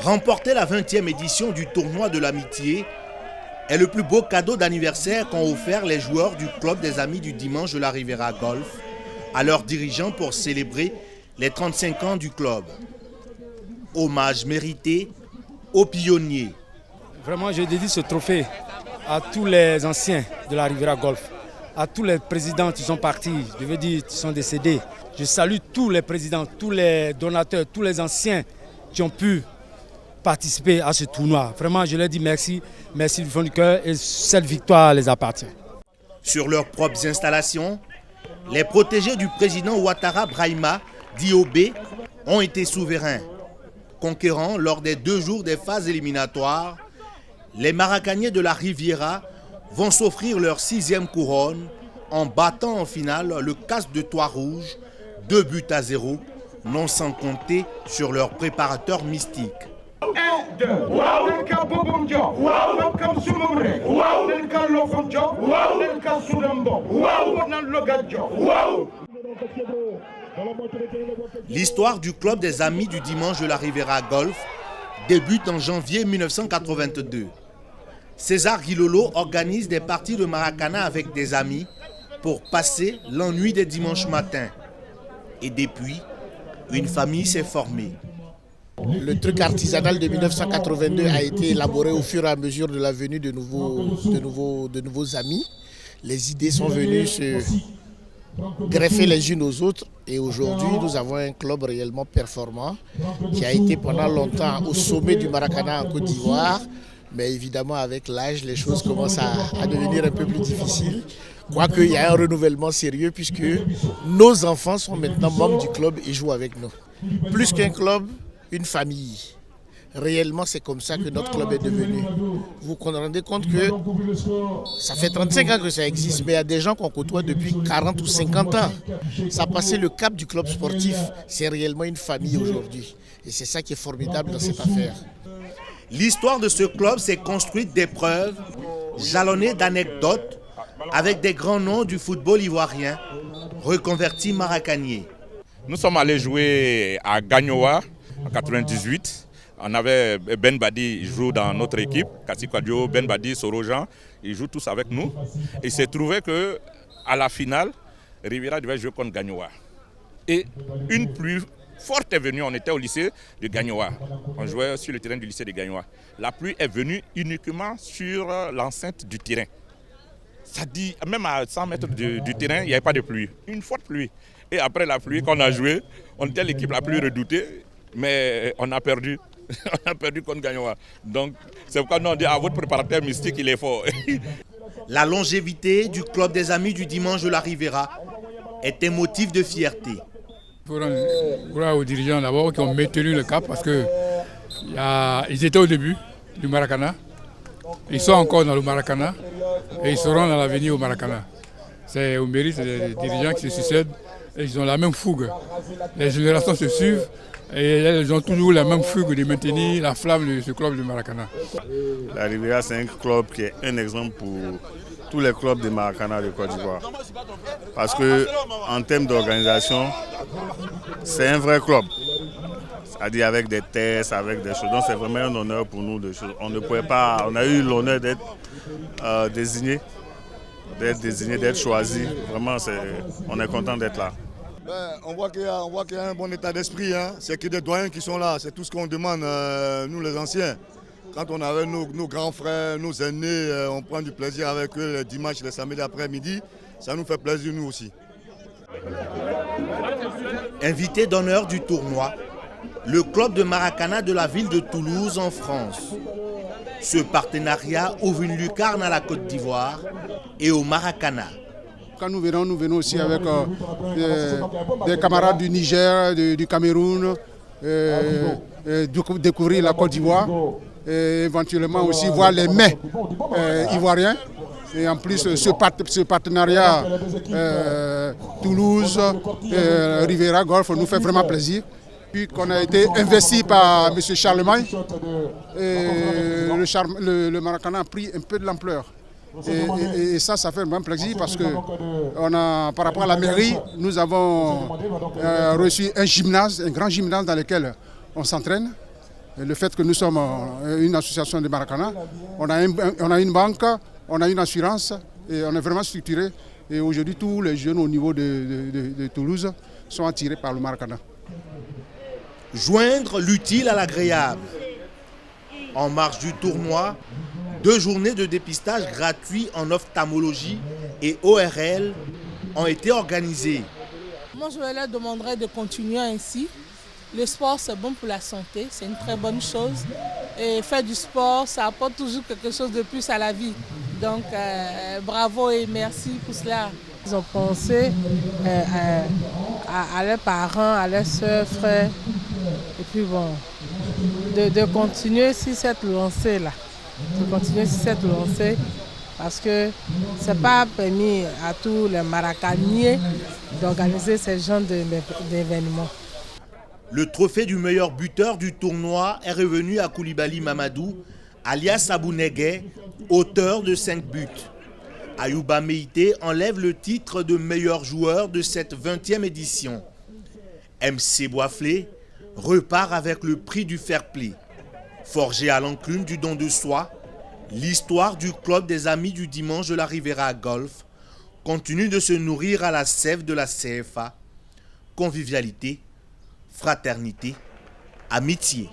Remporter la 20e édition du tournoi de l'amitié est le plus beau cadeau d'anniversaire qu'ont offert les joueurs du club des Amis du Dimanche de la Riviera Golf à leurs dirigeants pour célébrer les 35 ans du club. Hommage mérité aux pionniers. Vraiment, je dédie ce trophée à tous les anciens de la Riviera Golf, à tous les présidents qui sont partis, je veux dire qui sont décédés. Je salue tous les présidents, tous les donateurs, tous les anciens qui ont pu participer à ce tournoi. Vraiment, je leur dis merci, merci du fond du cœur et cette victoire les appartient. Sur leurs propres installations, les protégés du président Ouattara Brahima, Diobé, ont été souverains. Conquérants lors des 2 jours des phases éliminatoires, les Maracaniers de la Riviera vont s'offrir leur 6e couronne en battant en finale le Casque de Trois-Rouges, 2-0, non sans compter sur leur préparateur mystique. L'histoire du club des Amis du Dimanche de la Riviera Golf débute en janvier 1982. César Guilolo organise des parties de Maracana avec des amis pour passer l'ennui des dimanches matins. Et depuis, une famille s'est formée. Le truc artisanal de 1982 a été élaboré au fur et à mesure de la venue de nouveaux amis. Les idées sont venues se greffer les unes aux autres et aujourd'hui nous avons un club réellement performant qui a été pendant longtemps au sommet du Maracana en Côte d'Ivoire. Mais évidemment avec l'âge les choses commencent à devenir un peu plus difficiles. Quoique il y a un renouvellement sérieux puisque nos enfants sont maintenant membres du club et jouent avec nous. Plus qu'un club, une famille. Réellement, c'est comme ça que notre club est devenu. Vous vous rendez compte que ça fait 35 ans que ça existe, mais il y a des gens qu'on côtoie depuis 40 ou 50 ans. Ça a passé le cap du club sportif. C'est réellement une famille aujourd'hui. Et c'est ça qui est formidable dans cette affaire. L'histoire de ce club s'est construite d'épreuves, jalonnée d'anecdotes, avec des grands noms du football ivoirien, reconvertis maracaniers. Nous sommes allés jouer à Gagnoa en 98. On avait Ben Badi, il joue dans notre équipe, Kassi Kwadio, Ben Badi, Sorojan, ils jouent tous avec nous. Et il s'est trouvé qu'à la finale, Riviera devait jouer contre Gagnoa. Et une pluie forte est venue, on était au lycée de Gagnoa. On jouait sur le terrain du lycée de Gagnoa. La pluie est venue uniquement sur l'enceinte du terrain. Ça dit, même à 100 mètres du terrain, il n'y avait pas de pluie. Une forte pluie. Et après la pluie qu'on a joué, on était l'équipe la plus redoutée, mais on a perdu. On a perdu contre Gagnoa. Donc c'est pourquoi nous on dit à votre préparateur mystique, il est fort. La longévité du club des Amis du Dimanche de la Riviera est un motif de fierté. Pour aux dirigeants d'abord qui ont maintenu le cap parce qu'ils étaient au début du Maracana. Ils sont encore dans le Maracana et ils seront dans l'avenir au Maracana. C'est au mérite des dirigeants qui se succèdent et ils ont la même fougue. Les générations se suivent et elles ont toujours la même fougue de maintenir la flamme de ce club du Maracana. La Riviera, c'est un club qui est un exemple pour tous les clubs de Maracana de Côte d'Ivoire. Parce qu'en termes d'organisation, c'est un vrai club. C'est-à-dire avec des tests, avec des choses. Donc c'est vraiment un honneur pour nous. On ne pouvait pas, on a eu l'honneur d'être désigné, d'être choisi. Vraiment, on est content d'être là. On voit qu'il y a un bon état d'esprit. Hein. C'est que des doyens qui sont là. C'est tout ce qu'on demande, nous les anciens. Quand on avait nos grands frères, nos aînés, on prend du plaisir avec eux les dimanches, les samedis après-midi. Ça nous fait plaisir, nous aussi. Invité d'honneur du tournoi, le club de Maracana de la ville de Toulouse en France. Ce partenariat ouvre une lucarne à la Côte d'Ivoire et au Maracana. Quand nous venons aussi avec des camarades du Niger, du Cameroun, découvrir la Côte d'Ivoire et éventuellement aussi voir les mets ivoiriens. Et en plus, ce partenariat Toulouse, Riviera Golf nous fait vraiment plaisir. Puis qu'on a été investi par M. Charlemagne, et le Maracana a pris un peu de l'ampleur. Et ça fait vraiment plaisir parce que par rapport à la mairie, nous avons reçu un gymnase, un grand gymnase dans lequel on s'entraîne. le fait que nous sommes une association de Maracana, on a une banque, on a une assurance et on est vraiment structuré. Et aujourd'hui, tous les jeunes au niveau de Toulouse sont attirés par le Maracana. Joindre l'utile à l'agréable. En marge du tournoi, 2 journées de dépistage gratuit en ophtalmologie et ORL ont été organisées. Moi, je leur demanderais de continuer ainsi. Le sport, c'est bon pour la santé, c'est une très bonne chose. Et faire du sport, ça apporte toujours quelque chose de plus à la vie. Donc, bravo et merci pour cela. Ils ont pensé à leurs parents, à leurs soeurs, frères. Et puis bon, de continuer sur cette lancée-là. De continuer sur cette lancée parce que ce n'est pas permis à tous les Maracaniers d'organiser ce genre d'événements. Le trophée du meilleur buteur du tournoi est revenu à Koulibaly Mamadou, alias Abounegué, auteur de 5 buts. Ayouba Meïté enlève le titre de meilleur joueur de cette 20e édition. MC Boisflé repart avec le prix du fair play. Forgé à l'enclume du don de soi, l'histoire du club des amis du dimanche de la Riviera Golf continue de se nourrir à la sève de la CFA. Convivialité, fraternité, amitié.